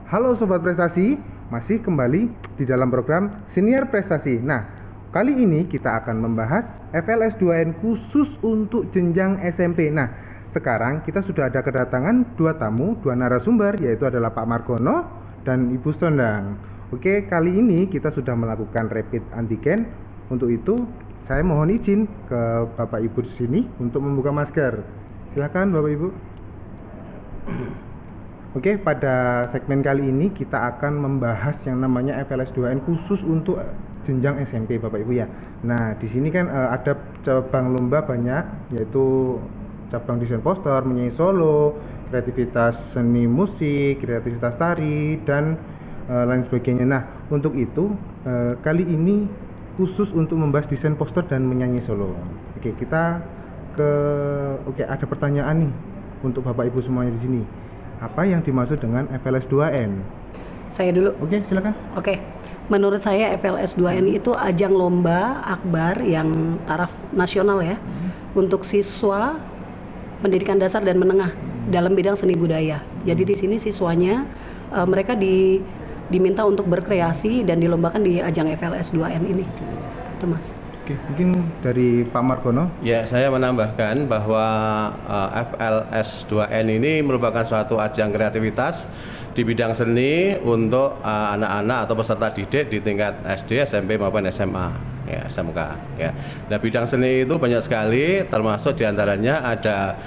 Halo Sobat Prestasi, masih kembali di dalam program Senior Prestasi. Nah, kali ini kita akan membahas FLS 2N khusus untuk jenjang SMP. Nah, sekarang kita sudah ada kedatangan dua tamu, dua narasumber, yaitu adalah Pak Margono dan Ibu Sondang. Oke, kali ini kita sudah melakukan rapid antigen. Untuk itu, saya mohon izin ke Bapak Ibu di sini untuk membuka masker. Silakan Bapak Ibu. Oke, pada segmen kali ini kita akan membahas yang namanya FLS 2N khusus untuk jenjang SMP Bapak Ibu ya. Nah, di sini kan ada cabang lomba banyak, yaitu cabang desain poster, menyanyi solo, kreativitas seni musik, kreativitas tari, dan lain sebagainya. Nah, untuk itu kali ini khusus untuk membahas desain poster dan menyanyi solo. Oke, ada pertanyaan nih untuk Bapak Ibu semuanya di sini. Apa yang dimaksud dengan FLS 2N? Saya dulu. Oke, silakan. Oke. Menurut saya FLS 2N itu ajang lomba akbar yang taraf nasional ya, untuk siswa pendidikan dasar dan menengah dalam bidang seni budaya. Jadi di sini siswanya mereka diminta untuk berkreasi dan dilombakan di ajang FLS 2N ini. Itu Mas. Oke, mungkin dari Pak Margono. Ya, saya menambahkan bahwa FLS 2N ini merupakan suatu ajang kreativitas di bidang seni untuk anak-anak atau peserta didik di tingkat SD, SMP maupun SMA, ya, SMK. Ya. Nah, bidang seni itu banyak sekali, termasuk diantaranya ada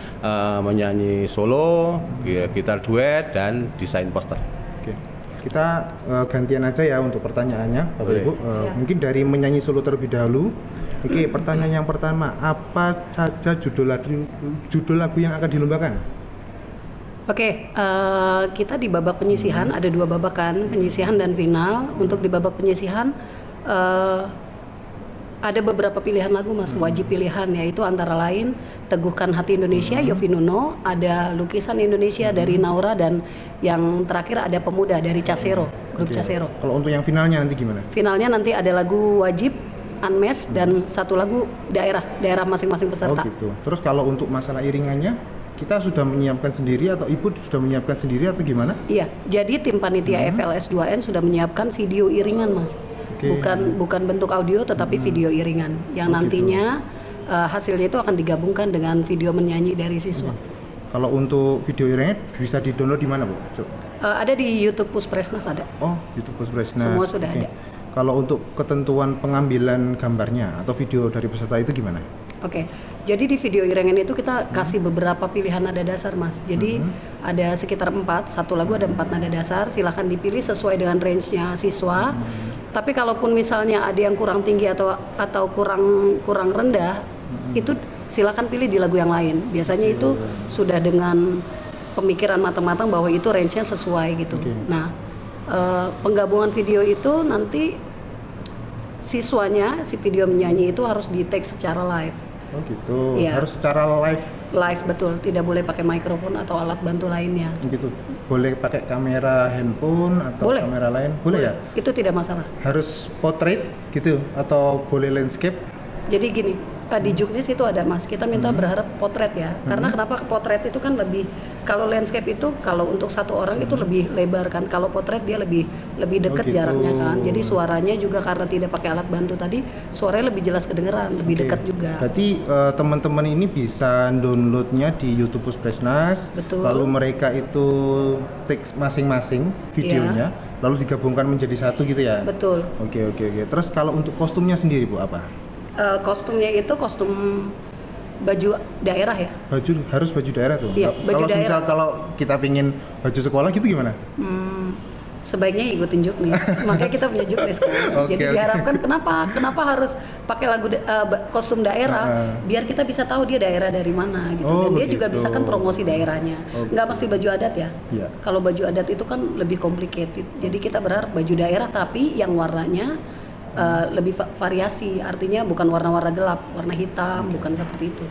menyanyi solo, gitar duet, dan desain poster. Oke. Kita gantian aja ya untuk pertanyaannya, Bapak Ibu. Mungkin dari menyanyi solo terlebih dahulu. Oke, pertanyaan yang pertama, apa saja judul lagu yang akan dilombakan? Oke, kita di babak penyisihan ada dua babak kan, penyisihan dan final. Untuk di babak penyisihan ada beberapa pilihan lagu Mas, wajib pilihan, yaitu antara lain Teguhkan Hati Indonesia, Yofi Nuno, ada Lukisan Indonesia dari Naura, dan yang terakhir ada Pemuda dari Casero, grup Casero. Kalau untuk yang finalnya nanti gimana? Finalnya nanti ada lagu Wajib, Unmesh, dan satu lagu daerah masing-masing peserta. Oh gitu. Terus kalau untuk masalah iringannya, kita sudah menyiapkan sendiri atau Ibu sudah menyiapkan sendiri atau gimana? Iya, jadi tim panitia FLS 2N sudah menyiapkan video iringan Mas. Bukan bentuk audio tetapi video iringan yang nantinya hasilnya itu akan digabungkan dengan video menyanyi dari siswa. Kalau untuk video iringannya bisa di-download di mana, Bu? Ada di YouTube Puspresnas ada. Oh, YouTube Puspresnas. Semua sudah ada. Kalau untuk ketentuan pengambilan gambarnya atau video dari peserta itu gimana? Oke, jadi di video iringan itu kita kasih beberapa pilihan nada dasar Mas. Jadi ada sekitar 4, satu lagu ada 4 nada dasar, silahkan dipilih sesuai dengan range-nya siswa. Tapi kalaupun misalnya ada yang kurang tinggi atau kurang rendah, itu silahkan pilih di lagu yang lain. Biasanya itu sudah dengan pemikiran matang-matang bahwa itu range-nya sesuai gitu. Nah, penggabungan video itu nanti siswanya, si video menyanyi itu harus di-take secara live. Oh gitu, ya. Harus secara live? Live, betul, tidak boleh pakai mikrofon atau alat bantu lainnya. Gitu, boleh pakai kamera handphone atau boleh. Kamera lain? Boleh ya? Itu tidak masalah. Harus portrait gitu atau boleh landscape? Jadi gini, di juknis itu ada Mas, kita minta berharap potret ya. Karena kenapa potret itu kan lebih, kalau landscape itu kalau untuk satu orang itu lebih lebar kan, kalau potret dia lebih dekat jaraknya kan. Jadi suaranya juga karena tidak pakai alat bantu tadi, suaranya lebih jelas kedengeran, lebih dekat juga. Berarti teman-teman ini bisa downloadnya di YouTube Puspresnas. Betul. Lalu mereka itu take masing-masing videonya, lalu digabungkan menjadi satu gitu ya? Betul. Oke. Terus kalau untuk kostumnya sendiri Bu, apa? Kostumnya itu kostum baju daerah ya. Harus baju daerah tuh. Iya, baju daerah. Misal kalau kita pingin baju sekolah gitu gimana? Sebaiknya ikutin juknis. Makanya kita punya juknis kan. Jadi diharapkan kenapa harus pakai kostum daerah, biar kita bisa tahu dia daerah dari mana gitu. Dan dia juga bisa kan promosi daerahnya. Nggak mesti baju adat ya. Kalau baju adat itu kan lebih complicated. Jadi kita berharap baju daerah tapi yang warnanya lebih variasi, artinya bukan warna-warna gelap, warna hitam, bukan seperti itu,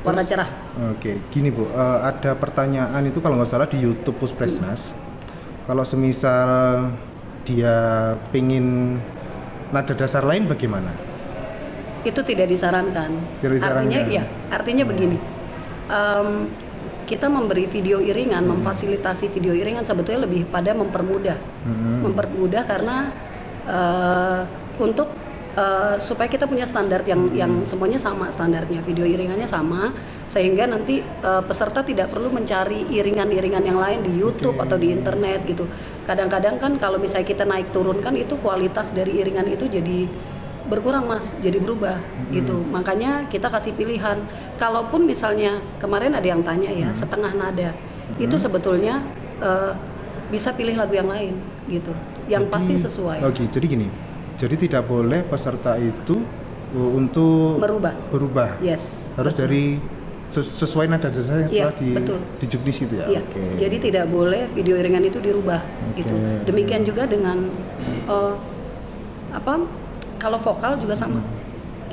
warna cerah. Oke, gini Bu, ada pertanyaan itu kalau nggak salah di YouTube Puspresnas. Kalau semisal dia pingin nada dasar lain bagaimana? Itu tidak disarankan. Artinya begini, kita memberi video iringan, memfasilitasi video iringan sebetulnya lebih pada mempermudah, karena untuk supaya kita punya standar yang semuanya sama standarnya, video iringannya sama, sehingga nanti peserta tidak perlu mencari iringan-iringan yang lain di YouTube atau di internet gitu. Kadang-kadang kan kalau misalnya kita naik turun kan itu kualitas dari iringan itu jadi berkurang Mas, jadi berubah gitu. Makanya kita kasih pilihan. Kalaupun misalnya kemarin ada yang tanya ya setengah nada, itu sebetulnya bisa pilih lagu yang lain gitu, yang pasti sesuai. Oke, jadi gini. Jadi tidak boleh peserta itu untuk berubah. Yes. Harus betul. dari sesuai nada dasar yang setelah di juknis gitu ya. Iya. Jadi tidak boleh video iringan itu dirubah gitu. Demikian juga dengan kalau vokal juga sama.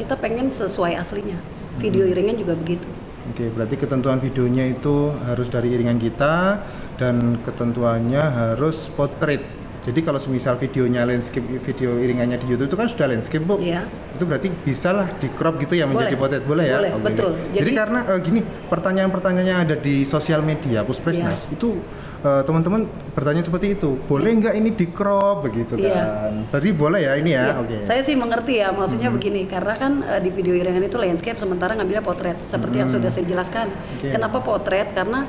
Kita pengen sesuai aslinya. Video iringan juga begitu. Oke, berarti ketentuan videonya itu harus dari iringan kita dan ketentuannya harus portrait. Jadi kalau semisal videonya landscape, video iringannya di YouTube itu kan sudah landscape, Bu. Iya. Itu berarti bisalah di crop gitu ya menjadi portrait, boleh ya? Boleh, Oke. betul. Jadi karena gini, pertanyaan-pertanyaan yang ada di sosial media Puspresnas itu teman-teman bertanya seperti itu. Boleh nggak ini di crop begitu kan? Berarti boleh ya ini ya? Iya. Oke. Saya sih mengerti ya, maksudnya begini, karena kan di video iringan itu landscape, sementara ngambilnya potret, seperti yang sudah saya jelaskan. Kenapa potret? Karena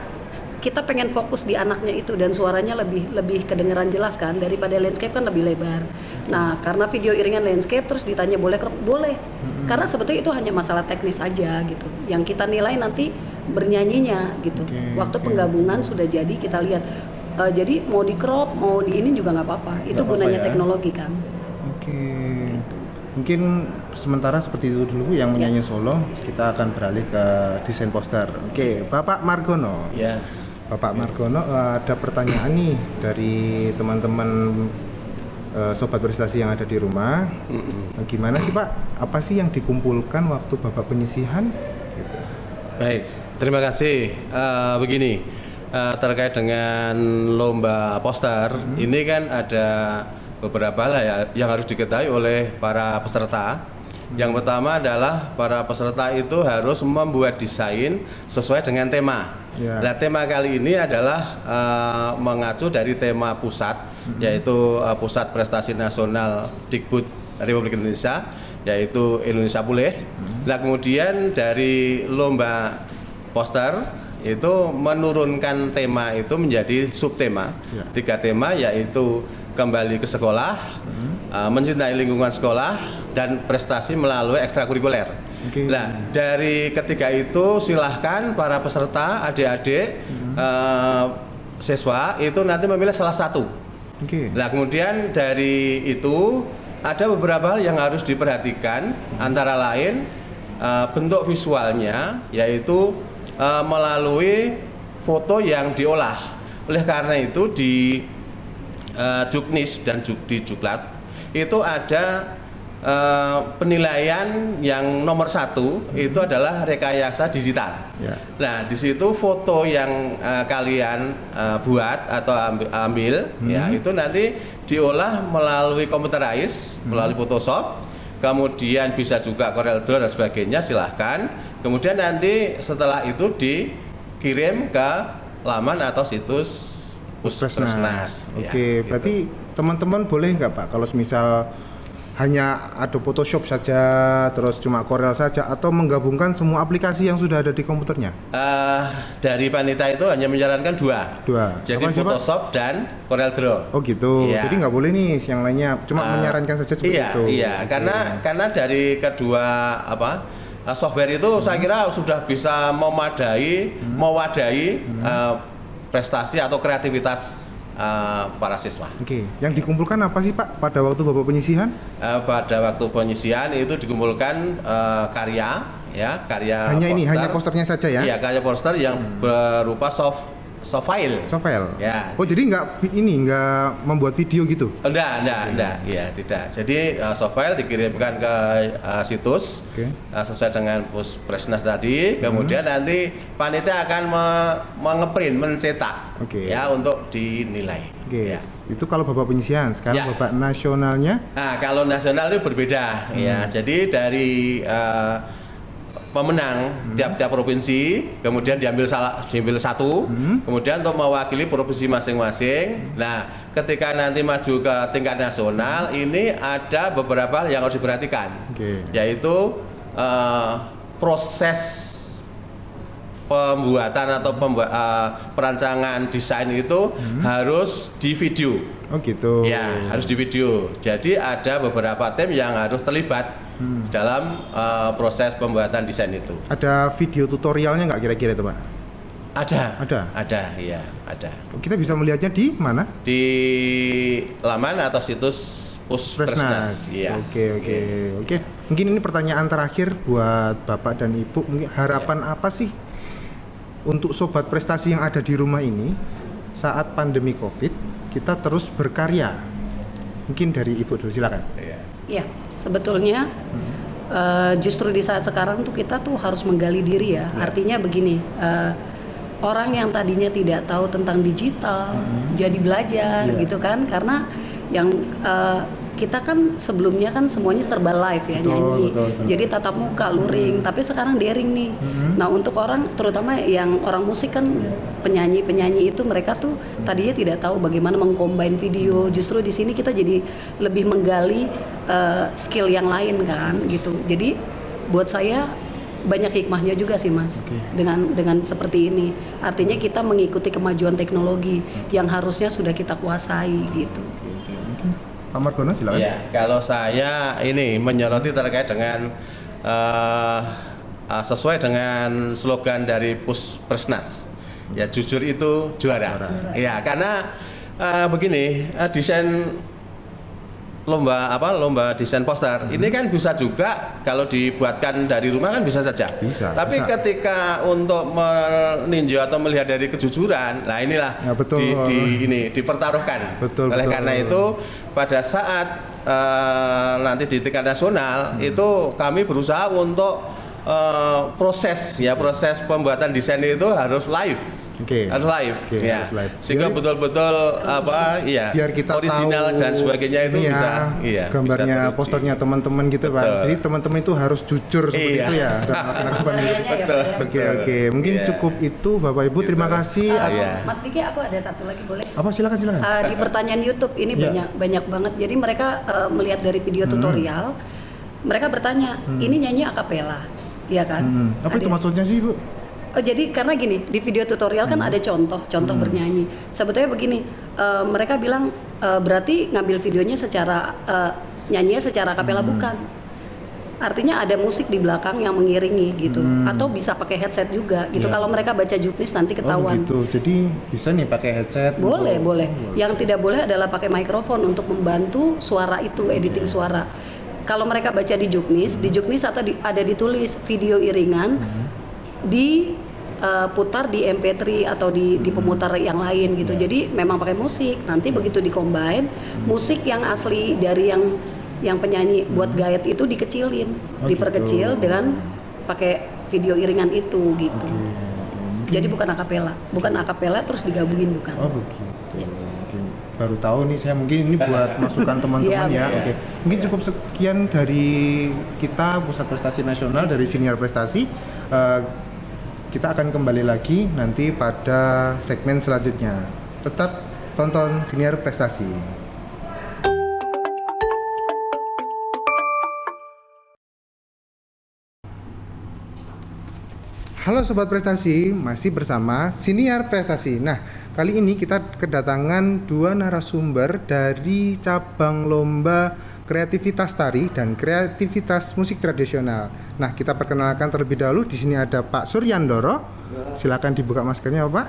kita pengen fokus di anaknya itu dan suaranya lebih kedengeran jelas kan, daripada landscape kan lebih lebar. Nah, karena video iringan landscape terus ditanya boleh crop, boleh. Karena sebetulnya itu hanya masalah teknis aja gitu. Yang kita nilai nanti bernyanyinya gitu. Waktu penggabungan sudah jadi kita lihat. Jadi mau di crop, mau di ini juga nggak apa-apa. Itu gunanya teknologi kan. Oke. Mungkin sementara seperti itu dulu yang menyanyi solo. Kita akan beralih ke desain poster. Oke, Bapak Margono. Ya. Bapak Margono, ada pertanyaan nih dari teman-teman sobat prestasi yang ada di rumah. Gimana sih Pak? Apa sih yang dikumpulkan waktu Bapak penyisihan? Gitu. Baik, terima kasih. Begini, terkait dengan lomba poster, ini kan ada beberapa hal ya yang harus diketahui oleh para peserta. Yang pertama adalah para peserta itu harus membuat desain sesuai dengan tema. Nah, tema kali ini adalah mengacu dari tema pusat, yaitu Pusat Prestasi Nasional Dikbud Republik Indonesia, yaitu Indonesia Pulih. Nah, kemudian dari lomba poster itu menurunkan tema itu menjadi subtema. 3 tema, yaitu kembali ke sekolah, mencintai lingkungan sekolah, dan prestasi melalui ekstrakurikuler. Nah, dari ketiga itu silahkan para peserta, adik-adik, siswa itu nanti memilih salah satu. Nah, kemudian dari itu ada beberapa hal yang harus diperhatikan, antara lain bentuk visualnya, yaitu melalui foto yang diolah. Oleh karena itu di Juknis dan di Juklat itu ada penilaian yang nomor 1 itu adalah rekayasa digital. Nah, di situ foto yang kalian buat atau ambil ya itu nanti diolah melalui computerized, melalui Photoshop, kemudian bisa juga Corel Draw dan sebagainya, silahkan. Kemudian nanti setelah itu dikirim ke laman atau situs Puspresnas. Oke, berarti teman-teman boleh nggak Pak kalau misal hanya ada Photoshop saja, terus cuma Corel saja, atau menggabungkan semua aplikasi yang sudah ada di komputernya? Dari panitia itu hanya menyarankan dua. Jadi apa Photoshop dan Corel Draw. Oh gitu. Iya. Jadi nggak boleh nih yang lainnya, cuma menyarankan saja seperti itu. Iya, karena dari kedua software itu saya kira sudah bisa mewadahi prestasi atau kreativitas para siswa. Oke, yang dikumpulkan apa sih Pak pada waktu Bapak penyisihan? Pada waktu penyisihan itu dikumpulkan karya Hanya poster. ini, hanya posternya saja ya? Iya, karya poster yang berupa soft file. Soft file. Ya. Oh, jadi nggak membuat video gitu? Enggak, ya tidak. Jadi soft file dikirimkan ke situs sesuai dengan Puspresnas tadi. Kemudian nanti panitia akan mengeprint, mencetak, ya untuk dinilai. Yes. Itu kalau Bapak penyisihan. Sekarang Bapak nasionalnya? Nah, kalau nasional itu berbeda. Ya, jadi dari pemenang tiap-tiap provinsi, kemudian diambil satu, kemudian untuk mewakili provinsi masing-masing. Nah, ketika nanti maju ke tingkat nasional, ini ada beberapa yang harus diperhatikan, yaitu proses pembuatan atau perancangan desain itu harus di video. Oh gitu. Ya, harus di video. Jadi ada beberapa tim yang harus terlibat dalam proses pembuatan desain itu. Ada video tutorialnya nggak kira-kira itu, Pak? Ada, iya, ada. Kita bisa melihatnya di mana? Di laman atau situs Puspresnas. Iya. Oke. Mungkin ini pertanyaan terakhir buat Bapak dan Ibu. Mungkin harapan apa sih untuk sobat prestasi yang ada di rumah ini saat pandemi Covid kita terus berkarya? Mungkin dari Ibu dulu, silakan. Iya, sebetulnya justru di saat sekarang tuh kita tuh harus menggali diri ya. Artinya begini, orang yang tadinya tidak tahu tentang digital jadi belajar gitu kan, karena yang kita kan sebelumnya kan semuanya serba live ya, nyanyi. Jadi tatap muka, luring, tapi sekarang daring nih. Nah, untuk orang terutama yang orang musik kan penyanyi itu mereka tuh tadinya tidak tahu bagaimana mengcombine video. Justru di sini kita jadi lebih menggali skill yang lain kan gitu. Jadi buat saya banyak hikmahnya juga sih Mas dengan seperti ini. Artinya kita mengikuti kemajuan teknologi yang harusnya sudah kita kuasai gitu. Pak Margono, silakan. Ya, kalau saya ini menyoroti terkait dengan sesuai dengan slogan dari Puspresnas. Ya, jujur itu juara. Ya, karena begini, desain lomba desain poster ini kan bisa juga kalau dibuatkan dari rumah kan bisa saja. Tapi ketika untuk meninjau atau melihat dari kejujuran, nah inilah ya, dipertaruhkan. Oleh karena itu pada saat nanti di tingkat nasional itu kami berusaha untuk proses pembuatan desain itu harus live. Harus live, ya. Sehingga betul-betul biar kita tahu, original dan sebagainya itu bisa, gambarnya, bisa posternya teman-teman gitu, Pak. Jadi teman-teman itu harus jujur seperti itu ya dalam melaksanakan pandemi. Oke. Mungkin cukup itu, Bapak Ibu. Terima kasih. Mas Diki, aku ada satu lagi, boleh? Apa? Silakan. Di pertanyaan YouTube ini banyak banget. Jadi mereka melihat dari video tutorial, mereka bertanya, ini nyanyi akapela, ya kan? Apa itu maksudnya sih, Bu? Jadi karena gini, di video tutorial kan ada contoh bernyanyi. Sebetulnya begini, mereka bilang berarti ngambil videonya secara nyanyinya secara kapela, bukan. Artinya ada musik di belakang yang mengiringi gitu, atau bisa pakai headset juga gitu. Kalau mereka baca juknis nanti ketahuan. Gitu. Jadi bisa nih pakai headset. Boleh. Yang tidak boleh adalah pakai mikrofon untuk membantu suara itu, editing suara. Kalau mereka baca di juknis atau ada ditulis video iringan. Diputar di MP3 atau di pemutar yang lain gitu. Jadi memang pakai musik. Nanti begitu dikombine, musik yang asli dari yang penyanyi buat guide itu dikecilin, diperkecil dengan pakai video iringan itu gitu. Jadi bukan akapela terus digabungin, bukan. Oh begitu. Baru tahu nih saya, mungkin ini buat masukan teman-teman ya. Mungkin cukup sekian dari kita Pusat Prestasi Nasional dari Senior Prestasi. Kita akan kembali lagi nanti pada segmen selanjutnya. Tetap tonton Senior Prestasi. Halo Sobat Prestasi, masih bersama Senior Prestasi. Nah, kali ini kita kedatangan dua narasumber dari cabang lomba kreativitas tari dan kreativitas musik tradisional. Nah, kita perkenalkan terlebih dahulu. Di sini ada Pak Suryandoro. Silakan dibuka maskernya, Bapak.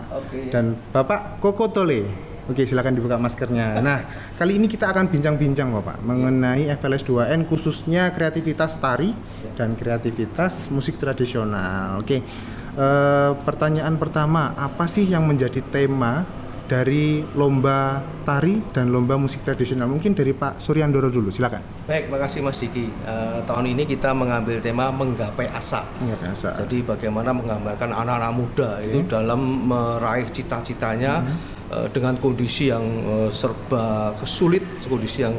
Dan Bapak Koko Tole. Oke, silakan dibuka maskernya. Nah, kali ini kita akan bincang-bincang, Bapak, mengenai FLS 2N khususnya kreativitas tari dan kreativitas musik tradisional. Oke. Pertanyaan pertama, apa sih yang menjadi tema dari lomba tari dan lomba musik tradisional? Mungkin dari Pak Suryandoro dulu, silakan. Baik, makasih Mas Diki. Tahun ini kita mengambil tema menggapai asa. Jadi bagaimana menggambarkan anak-anak muda itu dalam meraih cita-citanya dengan kondisi yang serba sulit, kondisi yang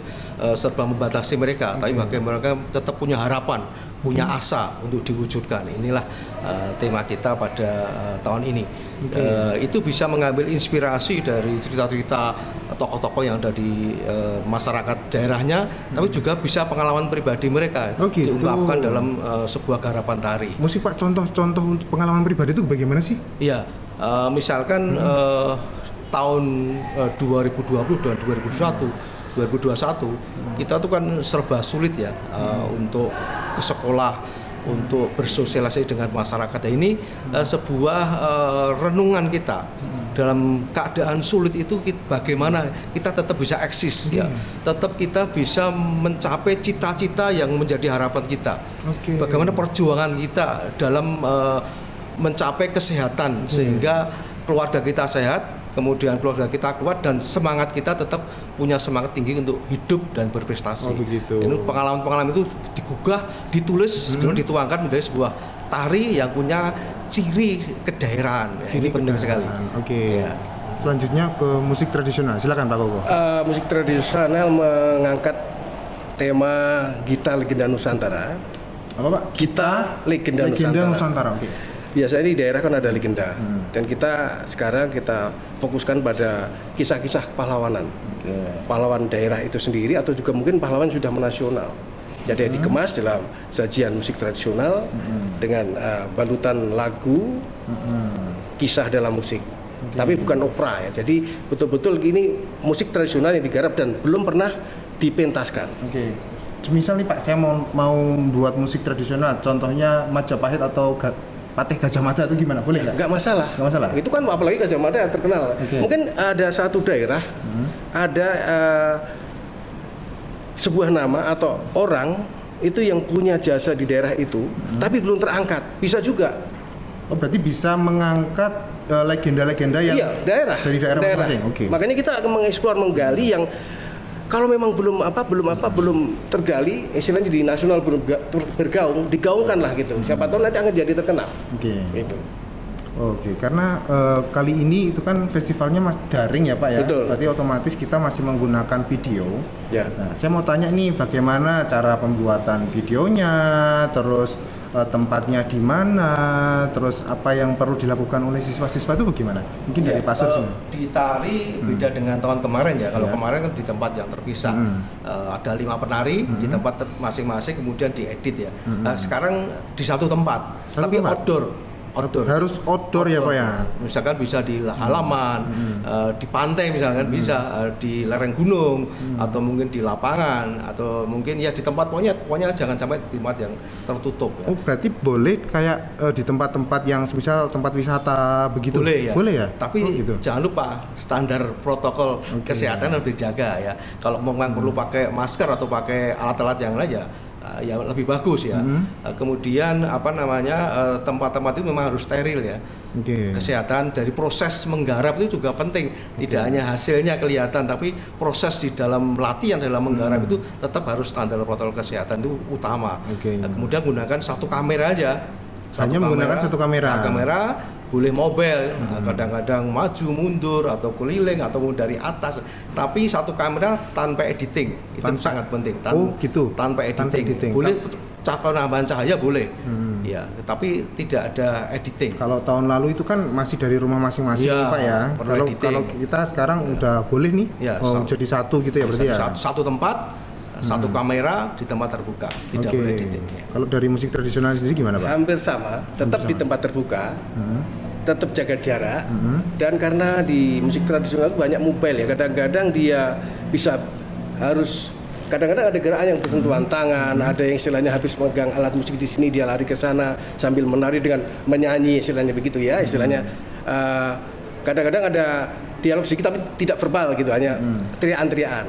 serba membatasi mereka, tapi bagaimana mereka tetap punya harapan, punya asa untuk diwujudkan. Inilah tema kita pada tahun ini. Itu bisa mengambil inspirasi dari cerita-cerita tokoh-tokoh yang ada di masyarakat daerahnya, tapi juga bisa pengalaman pribadi mereka diungkapkan dalam sebuah garapan tari. Musik Pak, contoh-contoh untuk pengalaman pribadi itu bagaimana sih? Iya, misalkan tahun 2020 dan 2021 kita tuh kan serba sulit ya untuk ke sekolah, untuk bersosialisasi dengan masyarakat. Ini sebuah renungan kita dalam keadaan sulit itu bagaimana kita tetap bisa eksis ya, tetap kita bisa mencapai cita-cita yang menjadi harapan kita. Bagaimana perjuangan kita dalam mencapai kesehatan sehingga keluarga kita sehat, kemudian keluarga kita kuat, dan semangat kita tetap punya semangat tinggi untuk hidup dan berprestasi. Begitu. Ini pengalaman-pengalaman itu digugah, ditulis, kemudian dituangkan menjadi sebuah tari yang punya ciri kedaerahan. Ini penting sekali. Ya. Selanjutnya ke musik tradisional. Silakan Pak Koko. Musik tradisional mengangkat tema Gita Legenda Nusantara. Apa Pak? Gita Legenda Nusantara. Biasanya di daerah kan ada legenda, dan sekarang kita fokuskan pada kisah-kisah pahlawanan, pahlawan daerah itu sendiri atau juga mungkin pahlawan sudah menasional. Jadi dikemas dalam sajian musik tradisional dengan balutan lagu, kisah dalam musik, tapi bukan opera ya. Jadi betul-betul ini musik tradisional yang digarap dan belum pernah dipentaskan. Misal nih Pak, saya mau buat musik tradisional, contohnya Majapahit atau Patih Gajah Mada itu gimana? Boleh nggak? Nggak masalah. Nggak masalah. Itu kan apalagi Gajah Mada yang terkenal. Mungkin ada satu daerah, ada sebuah nama atau orang itu yang punya jasa di daerah itu, tapi belum terangkat. Bisa juga. Oh, berarti bisa mengangkat legenda-legenda yang daerah dari daerah masing-masing. Makanya kita akan mengeksplor, menggali yang kalau memang belum tergali, istilahnya di nasional belum bergaung, digaungkan lah gitu. Siapa tahu nanti akan jadi terkenal. Itu. Karena kali ini itu kan festivalnya masih daring ya Pak ya. Betul. Berarti otomatis kita masih menggunakan video. Ya. Nah, saya mau tanya nih bagaimana cara pembuatan videonya, terus tempatnya di mana, terus apa yang perlu dilakukan oleh siswa-siswa itu bagaimana? Mungkin dari Pak Sur sini. Di tari beda dengan tahun kemarin ya. Kalau kemarin kan di tempat yang terpisah, ada 5 penari di tempat masing-masing, kemudian diedit ya. Sekarang di satu tempat, tapi outdoor. Harus outdoor ya Pak ya. Misalkan bisa di halaman, di pantai misalkan bisa, di lereng gunung, atau mungkin di lapangan, atau mungkin ya di tempat pokoknya jangan sampai di tempat yang tertutup ya. Oh, berarti boleh kayak di tempat-tempat yang misal tempat wisata begitu? Boleh ya. Boleh ya? Tapi jangan lupa standar protokol kesehatan harus dijaga ya. Kalau memang perlu pakai masker atau pakai alat-alat yang lain ya, yang lebih bagus ya. Kemudian tempat-tempat itu memang harus steril ya. Kesehatan dari proses menggarap itu juga penting. Tidak hanya hasilnya kelihatan, tapi proses di dalam latihan dalam menggarap itu tetap harus standar protokol kesehatan itu utama. Kemudian gunakan satu kamera aja. Menggunakan satu kamera. Kamera boleh mobile, kadang-kadang maju mundur atau keliling atau dari atas, tapi satu kamera tanpa editing itu sangat penting. Tanpa editing. Boleh penambahan cahaya boleh, ya, tapi tidak ada editing. Kalau tahun lalu itu kan masih dari rumah masing-masing Pak ya. Kalau kita sekarang udah boleh nih, jadi satu gitu ya berarti ya. Satu tempat, satu kamera di tempat terbuka, tidak boleh editing. Kalau dari musik tradisional sendiri gimana Pak? Hampir sama, tetap di tempat terbuka, tetap jaga jarak, dan karena di musik tradisional banyak mobile ya, kadang-kadang dia kadang-kadang ada gerakan yang bersentuhan tangan, ada yang istilahnya habis megang alat musik di sini dia lari ke sana sambil menari dengan menyanyi, istilahnya begitu ya, istilahnya kadang-kadang ada dialog sedikit tapi tidak verbal gitu, hanya teriakan-teriakan.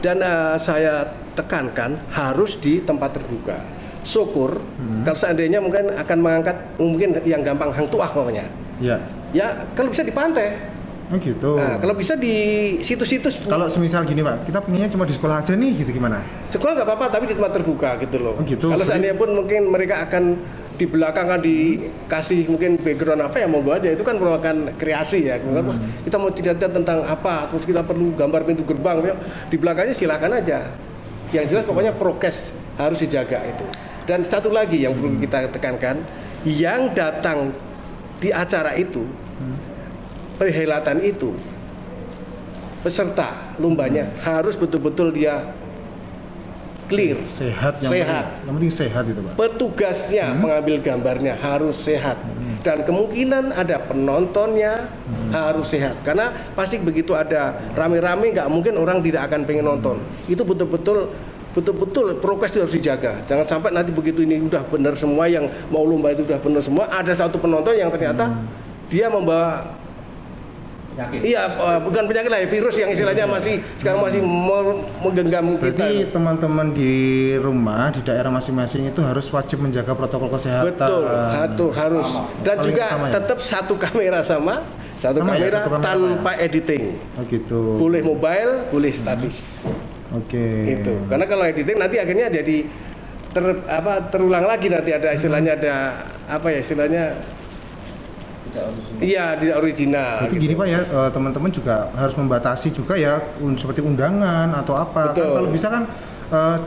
Dan saya tekankan harus di tempat terbuka. Syukur kalau seandainya mungkin akan mengangkat yang gampang hang tuah namanya. Ya kalau bisa di pantai. Nah, kalau bisa di situs-situs. Kalau semisal gini Pak, kita pengennya cuma di sekolah aja nih, gitu gimana? Sekolah nggak apa-apa, tapi di tempat terbuka gitu loh. Kalau seandainya pun mungkin mereka akan di belakang kan dikasih mungkin background apa ya monggo aja, itu kan merupakan kreasi ya. Wah, kita mau cerita tentang apa, terus kita perlu gambar pintu gerbang, ya, di belakangnya silakan aja. Yang jelas pokoknya prokes harus dijaga itu. Dan satu lagi yang perlu kita tekankan, yang datang di acara itu, perhelatan itu, peserta lombanya harus betul-betul dia clear, Sehat. Yang penting sehat itu, Pak. petugasnya mengambil gambarnya harus sehat, dan kemungkinan ada penontonnya harus sehat, karena pasti begitu ada rame-rame nggak mungkin orang tidak akan pengen nonton. Itu betul-betul prokes itu harus dijaga. Jangan sampai nanti begitu ini udah benar semua, yang mau lomba itu udah benar semua, ada satu penonton yang ternyata dia membawa Penyakit. iya, bukan penyakit lah, virus yang istilahnya masih sekarang masih menggenggam kita. Berarti teman-teman di rumah di daerah masing-masing itu harus wajib menjaga protokol kesehatan. Betul, harus. Dan Paling juga utama ya? tetap satu kamera Sama ya, satu kamera tanpa editing. Oh gitu. Boleh mobile, boleh statis. Oke. Itu. Karena kalau editing nanti akhirnya jadi terulang lagi, nanti ada istilahnya, ada apa ya istilahnya? Iya, tidak original. Berarti gitu. gini Pak ya, teman-teman juga harus membatasi juga ya, seperti undangan atau apa. Kan Betul. kalau bisa kan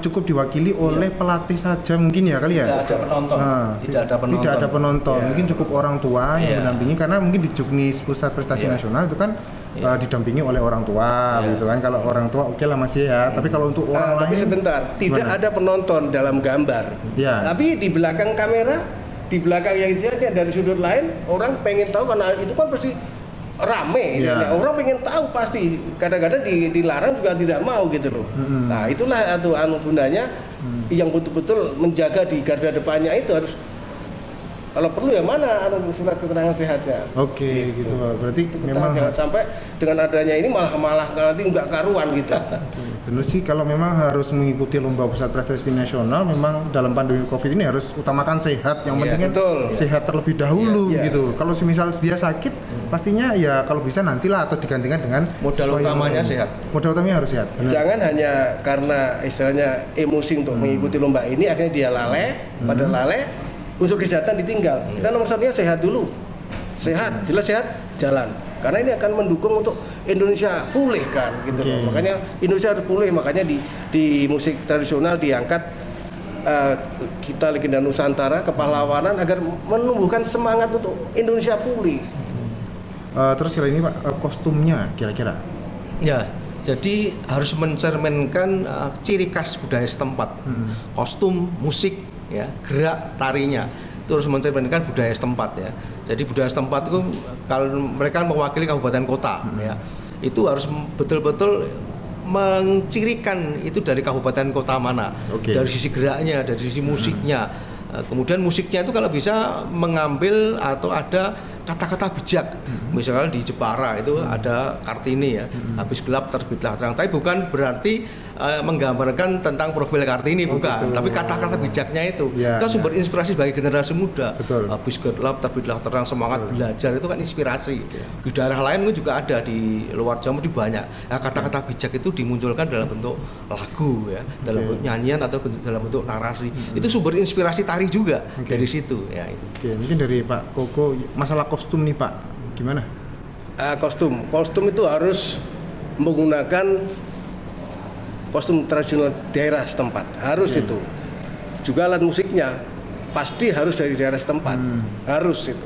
cukup diwakili oleh pelatih saja mungkin ya kali ya. Tidak ada penonton. Tidak ada penonton. Tidak ada penonton. Ya. Mungkin cukup orang tua yang Ya. mendampingi, karena mungkin di Juknis Pusat Prestasi Ya. Nasional itu kan Ya. didampingi oleh orang tua Ya. gitu kan. Kalau orang tua oke lah masih ya. Tapi kalau untuk orang Tapi lain sebentar, tidak gimana? ada penonton dalam gambar. Ya. Tapi di belakang kamera, di belakang yang istilahnya dari sudut lain, orang pengen tahu karena itu kan pasti rame. Ya. Istilahnya. Orang pengen tahu pasti. Kadang-kadang dilarang juga tidak mau gitu loh. Nah itulah gunanya yang betul-betul menjaga di garda depannya itu harus. Kalau perlu ya mana surat keterangan sehatnya. Oke gitu Pak. Berarti Kita memang jangan sampai dengan adanya ini malah nanti nggak karuan gitu. benar sih, kalau memang harus mengikuti lomba pusat prestasi nasional, memang dalam pandemi Covid ini harus utamakan sehat. Yang Iya, penting kan betul. sehat terlebih dahulu Iya, iya. gitu. Kalau misal dia sakit, pastinya ya kalau bisa nantilah atau digantikan dengan Modal sesuai utamanya yang- sehat. Modal utamanya harus sehat. Benar. Jangan hanya karena istilahnya emosi untuk mengikuti lomba ini akhirnya dia lalai, pada lalai unsur kesehatan ditinggal. Kita nomor satunya sehat dulu. Sehat, jelas sehat, jalan. Karena ini akan mendukung untuk Indonesia pulih kan gitu Oke. loh. Makanya Indonesia harus pulih, makanya di musik tradisional diangkat kita legenda Nusantara, kepahlawanan agar menumbuhkan semangat untuk Indonesia pulih. Terus kali ini Pak, kostumnya kira-kira. Ya, jadi harus mencerminkan ciri khas budaya setempat. Kostum, musik, ya, gerak tarinya itu harus mencerminkan budaya setempat ya. Jadi budaya setempat itu kalau mereka mewakili kabupaten kota ya, itu harus betul-betul mencirikan itu dari kabupaten kota mana. Oke. Dari sisi geraknya, dari sisi musiknya. Kemudian musiknya itu kalau bisa mengambil atau ada kata-kata bijak. Misalnya di Jepara itu ada Kartini ya, habis gelap terbitlah terang. Tapi bukan berarti menggambarkan tentang profil Kartini, bukan. gitu. Tapi kata-kata bijaknya itu Ya, kan sumber inspirasi bagi generasi muda. Betul. Habis gelap terbitlah terang, semangat belajar itu kan inspirasi. Di daerah lain itu juga ada, di luar Jawa di banyak. Nah, kata-kata bijak itu dimunculkan dalam bentuk lagu ya, dalam bentuk nyanyian atau dalam bentuk narasi. Itu sumber inspirasi tari juga dari situ ya itu. Oke, mungkin dari Pak Koko, masalah kostum nih Pak, gimana? Kostum itu harus menggunakan kostum tradisional daerah setempat, harus itu. Juga alat musiknya pasti harus dari daerah setempat, harus itu.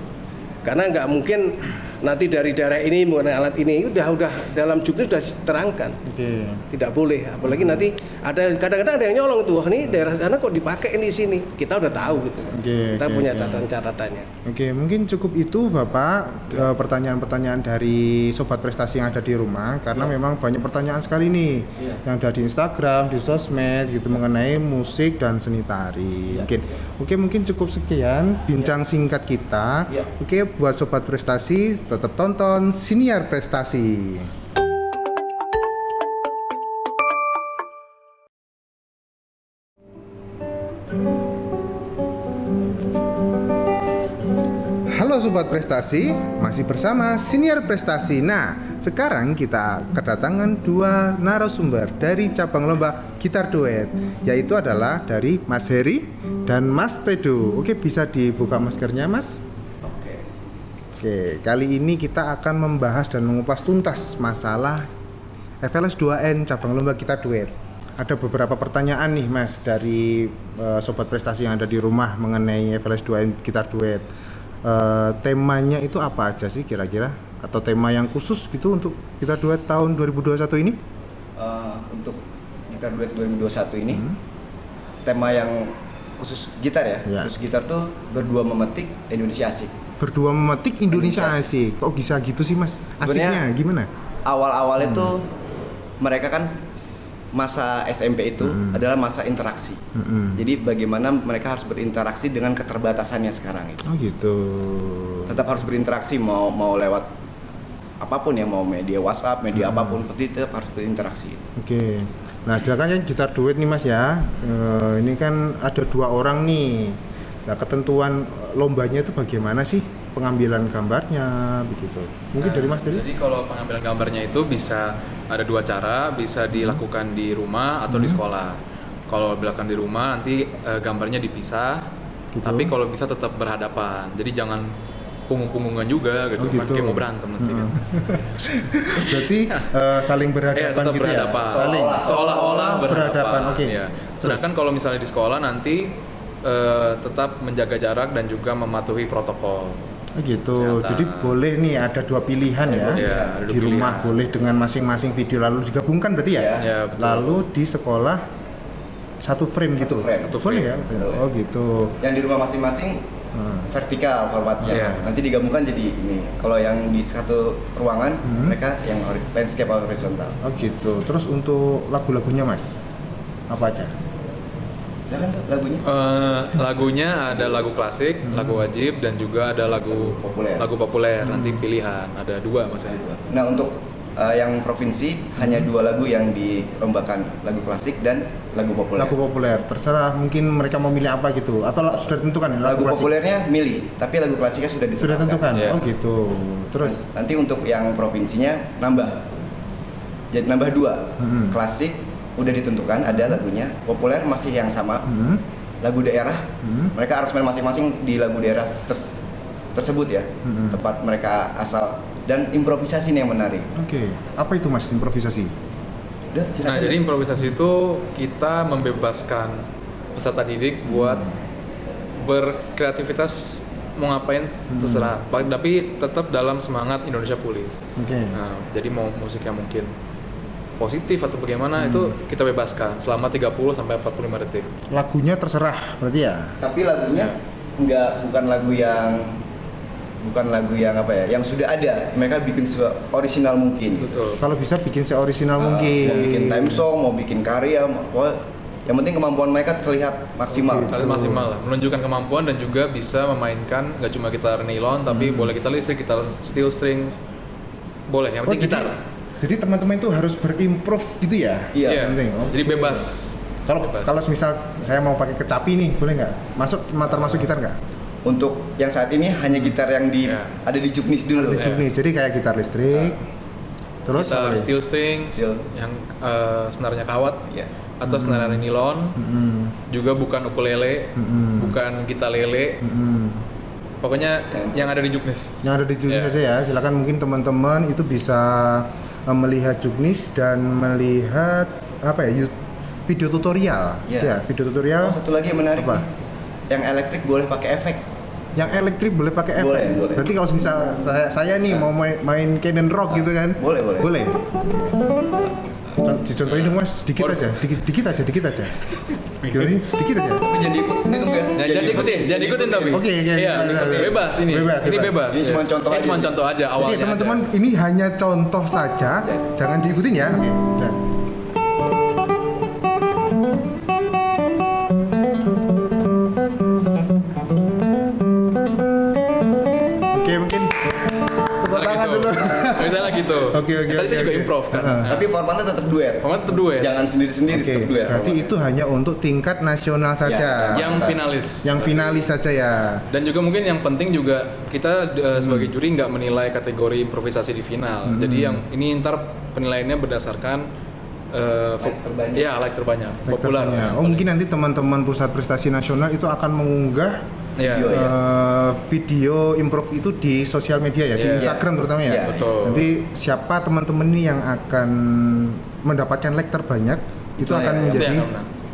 Karena nggak mungkin nanti dari daerah ini menggunakan alat ini, udah dalam Juknis sudah terangkan. Oke. Tidak boleh, apalagi nanti ada kadang-kadang ada yang nyolong tuh, wah ini daerah sana kok dipakai ini di sini. Kita udah tahu gitu. Kita punya catatan-catatannya. Oke, mungkin cukup itu Bapak, pertanyaan-pertanyaan dari sobat prestasi yang ada di rumah, karena memang banyak pertanyaan sekali nih yang ada di Instagram, di sosmed gitu mengenai musik dan seni tari. Mungkin cukup sekian bincang singkat kita. Oke, buat sobat prestasi tetap tonton Siniar Prestasi. Halo Sobat Prestasi, masih bersama Senior Prestasi. Nah, sekarang kita kedatangan dua narasumber dari cabang lomba gitar duet, yaitu adalah dari Mas Heri dan Mas Tedo. Oke, bisa dibuka maskernya, Mas? Oke, kali ini kita akan membahas dan mengupas tuntas masalah FLS 2N cabang lomba gitar duet. Ada beberapa pertanyaan nih, Mas, dari Sobat Prestasi yang ada di rumah mengenai FLS 2N gitar duet. Temanya itu apa aja sih kira-kira? Atau tema yang khusus gitu untuk gitar duet tahun 2021 ini? Untuk gitar duet 2021 ini tema yang khusus gitar ya. Khusus gitar tuh berdua memetik Indonesia asik. Berdua memetik Indonesia asik. Kok bisa gitu sih, Mas? Asiknya gimana? Awal-awalnya tuh mereka kan masa SMP itu adalah masa interaksi. Jadi bagaimana mereka harus berinteraksi dengan keterbatasannya sekarang itu. Oh gitu. Tetap harus berinteraksi mau lewat apapun ya, mau media WhatsApp, media apapun, tetap harus berinteraksi. Oke. Nah, silakan yang gitar duet nih, Mas ya. Ini kan ada dua orang nih. Nah, ketentuan lombanya itu bagaimana sih? Pengambilan gambarnya begitu. Mungkin dari Mas Jadi kalau pengambilan gambarnya itu bisa ada dua cara, bisa dilakukan di rumah atau di sekolah. Kalau dilakukan di rumah nanti gambarnya dipisah, gitu. Tapi kalau bisa tetap berhadapan. Jadi jangan punggung-punggungan juga gitu, kan kayak mau berantem nanti kan. Berarti saling berhadapan tetap gitu berhadapan. ya? Saling Seolah-olah berhadapan. Oke. Ya. Sedangkan kalau misalnya di sekolah nanti tetap menjaga jarak dan juga mematuhi protokol. Oh gitu. Kesehatan. Jadi boleh nih ada dua pilihan ya. Iya, ada dua di rumah pilihan. boleh dengan masing-masing video lalu digabungkan berarti ya? Iya, betul. Lalu di sekolah satu frame gitu. frame. Satu Boleh frame. ya? Oh gitu. Yang di rumah masing-masing vertikal formatnya. Iya. Nanti digabungkan jadi ini. Kalau yang di satu ruangan mereka yang landscape horizontal. Oh gitu. Terus untuk lagu-lagunya, Mas, apa aja? Silakan tuh lagunya. Lagunya ada lagu klasik, lagu wajib, dan juga ada lagu populer. Nanti pilihan ada dua mas. Nah untuk yang provinsi hanya dua lagu yang dilombakan, lagu klasik dan lagu populer. Lagu populer. Terserah mungkin mereka mau milih apa gitu. Atau sudah ditentukan ya, Lagu klasik? populernya milih, tapi lagu klasiknya sudah ditentukan. Sudah tentukan. Iya. Oh gitu. Terus Nanti untuk yang provinsinya nambah. Jadi nambah dua. Klasik udah ditentukan ada lagunya, populer masih yang sama. Lagu daerah mereka harus main masing-masing di lagu daerah tersebut ya, tempat mereka asal, dan improvisasi nih yang menarik. Oke. Apa itu, Mas, improvisasi? Udah, silakan. Nah jadi improvisasi itu kita membebaskan peserta didik buat berkreativitas mau ngapain terserah, tapi tetap dalam semangat Indonesia Pulih. Oke. Nah, jadi mau musiknya mungkin positif atau bagaimana itu kita bebaskan selama 30 sampai 45 detik. Lagunya terserah berarti ya? Tapi lagunya bukan lagu yang apa ya, yang sudah ada. Mereka bikin original mungkin. Betul. Kalau bisa bikin seorisinal mungkin. Mau bikin time song, mau bikin karya, yang penting kemampuan mereka terlihat maksimal. Terlihat maksimal lah, menunjukkan kemampuan dan juga bisa memainkan nggak cuma gitar nylon tapi boleh gitar listrik, gitar steel strings, boleh. Yang penting gitar. Jadi teman-teman itu harus berimprove gitu ya? Iya. Penting. Jadi Oke. bebas. Kalau misal saya mau pakai kecapi nih, boleh nggak? Termasuk gitar nggak? Untuk yang saat ini hanya gitar yang Iya. ada di juknis dulu. Nih, jadi kayak gitar listrik. Terus Gitar apa lagi? steel strings Steel. yang senarnya kawat Iya. atau senarnya nylon. Juga bukan ukulele, bukan gitar lele. Pokoknya yang ada di juknis. Yang ada di juknis Iya. aja ya. Silakan mungkin teman-teman itu bisa melihat juknis dan melihat apa ya, video tutorial. Iya. Ya, video tutorial. Oh, satu lagi yang menarik Apa? nih. Yang elektrik boleh pakai efek. Yang elektrik boleh pakai efek. Boleh. Berarti kalau misal saya nih mau main Canon Rock gitu kan? Boleh. Boleh. Dicontohin dong, Mas, dikit Boleh. aja. Dikit aja. Gimana sih? Dikit aja. Tapi jangan diikut, ini tunggu ya. Jangan ikutin tapi. Oke, Iya, bebas ini. Ini bebas. Ini cuma contoh Ini aja. cuma contoh aja Oke, awalnya. teman-teman, ini hanya contoh saja. Jangan diikutin ya. Oke. Udah. Oke, mungkin tepuk tangan dulu. Misalnya gitu. Oke. Tadi saya juga improv kan. Nah, Tapi formatnya tetap duet. format tetap duet. Jangan sendiri-sendiri, Oke, tetap duet. berarti itu hanya untuk tingkat nasional saja. Yang finalis. Yang finalis saja ya. Dan juga mungkin yang penting juga kita sebagai juri nggak menilai kategori improvisasi di final. Jadi yang ini ntar penilaiannya berdasarkan terbanyak. ya like terbanyak, populer. Lektornya. Oh, mungkin nanti teman-teman pusat prestasi nasional itu akan mengunggah Ya. Video. video improv itu di sosial media ya, di Iya. Instagram terutama ya. Iya. Betul. Nanti siapa teman-teman ini yang akan mendapatkan like terbanyak itu Itu akan ya, menjadi itu yang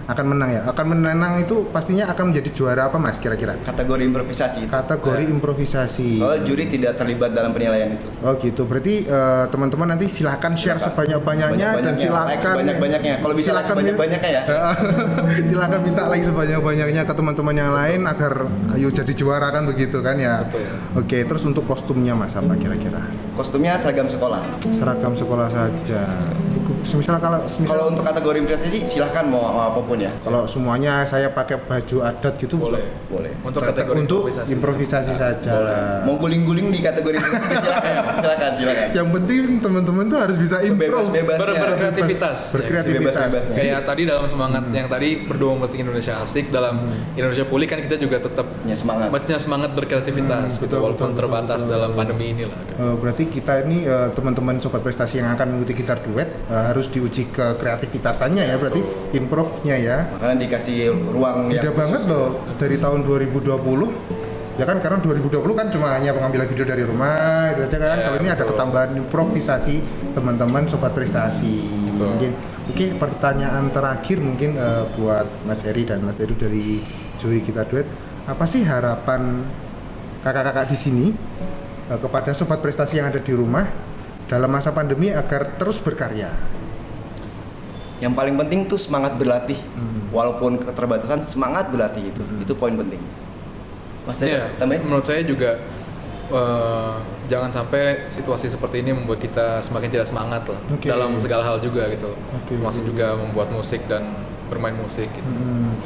akan menang. akan menang itu pastinya akan menjadi juara apa Mas kira-kira? Kategori improvisasi itu. Kategori improvisasi. Soalnya juri tidak terlibat dalam penilaian itu. Oh gitu. Berarti teman-teman nanti silahkan share sebanyak-banyaknya dan Sebanyak-banyaknya, silakan like sebanyak-banyaknya. Kalau bisa like sebanyak-banyaknya ya. Silakan minta like sebanyak-banyaknya ke teman-teman yang lain agar ayo jadi juara kan begitu kan ya. Betul. Oke, terus untuk kostumnya Mas apa kira-kira? Kostumnya seragam sekolah. Seragam sekolah saja. Semisal Kalau untuk kategori improvisasi silahkan mau apapun ya. kalau semuanya saya pakai baju adat gitu Boleh. Boleh. Untuk kategori untuk improvisasi. improvisasi saja. Mau guling-guling di kategori improvisasi silakan ya, Mas. Silakan. Yang penting teman-teman tuh harus bisa improv, Sebebas-bebasnya. Berkreativitas. berkreativitas. Sebebas-bebasnya. Kayak tadi dalam semangat yang tadi berdua membentuk Indonesia asik, dalam Indonesia pulih kan kita juga tetap Punya semangat. punya semangat berkreativitas gitu, betul, walaupun betul, terbatas betul. dalam pandemi inilah. Berarti kita ini teman-teman sobat prestasi yang akan mengikuti gitar duet harus diuji ke kreativitasannya ya, berarti improvnya ya. Makanya dikasih ruang yang Beda banget khusus. loh dari tahun 2020 ya kan, karena 2020 kan cuma hanya pengambilan video dari rumah itu aja kan. Ya, Kalau ini ada betul. ketambahan improvisasi teman-teman sobat prestasi. Betul. Mungkin oke, pertanyaan terakhir mungkin buat Mas Heri dan Mas Edu dari juri gitar duet, apa sih harapan kakak-kakak di sini kepada sobat prestasi yang ada di rumah dalam masa pandemi agar terus berkarya? Yang paling penting tuh semangat berlatih. Walaupun keterbatasan, semangat berlatih itu. Itu poin penting. Mas Teddy, Iya, tambahin? menurut saya juga jangan sampai situasi seperti ini membuat kita semakin tidak semangat lah Oke. dalam segala hal juga gitu. Oke. Termasuk juga membuat musik dan bermain musik gitu.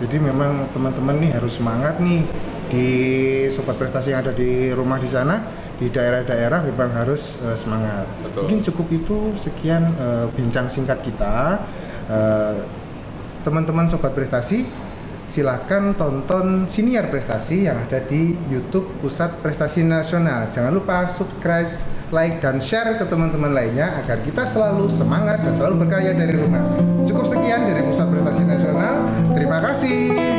Jadi memang teman-teman nih harus semangat nih di sobat prestasi yang ada di rumah di sana, di daerah-daerah memang harus semangat. Betul. Mungkin cukup itu sekian bincang singkat kita. Teman-teman sobat prestasi, silahkan tonton Siniar Prestasi yang ada di YouTube Pusat Prestasi Nasional. Jangan lupa subscribe, like, dan share ke teman-teman lainnya agar kita selalu semangat dan selalu berkarya dari rumah. Cukup sekian dari Pusat Prestasi Nasional. Terima kasih.